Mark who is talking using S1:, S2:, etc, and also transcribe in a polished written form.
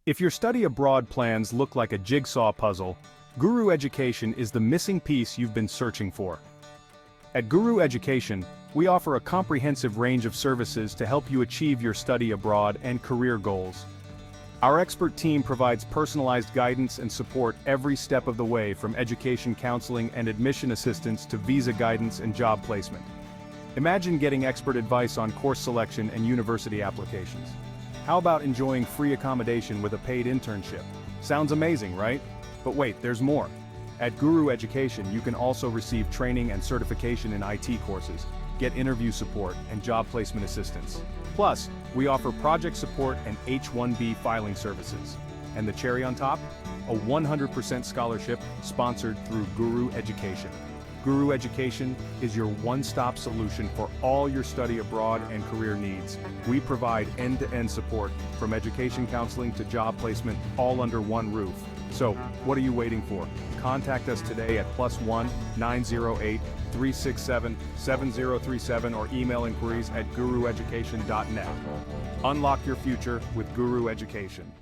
S1: If your study abroad plans look like a jigsaw puzzle, Guru Education is the missing piece you've been searching for. At Guru Education, we offer a comprehensive range of services to help you achieve your study abroad and career goals. Our expert team provides personalized guidance and support every step of the way, from education counseling and admission assistance to visa guidance and job placement. Imagine getting expert advice on course selection and university applications. How about enjoying free accommodation with a paid internship? Sounds amazing, right? But wait, there's more. At Guru Education, you can also receive training and certification in IT courses, get interview support, and job placement assistance. Plus, we offer project support and H-1B filing services. And the cherry on top? A 100% scholarship sponsored through Guru Education. Guru Education is your one-stop solution for all your study abroad and career needs. We provide end-to-end support, from education counseling to job placement, all under one roof. So, what are you waiting for? Contact us today at +1 908 367 7037 or email inquiries at gurueducation.net. Unlock your future with Guru Education.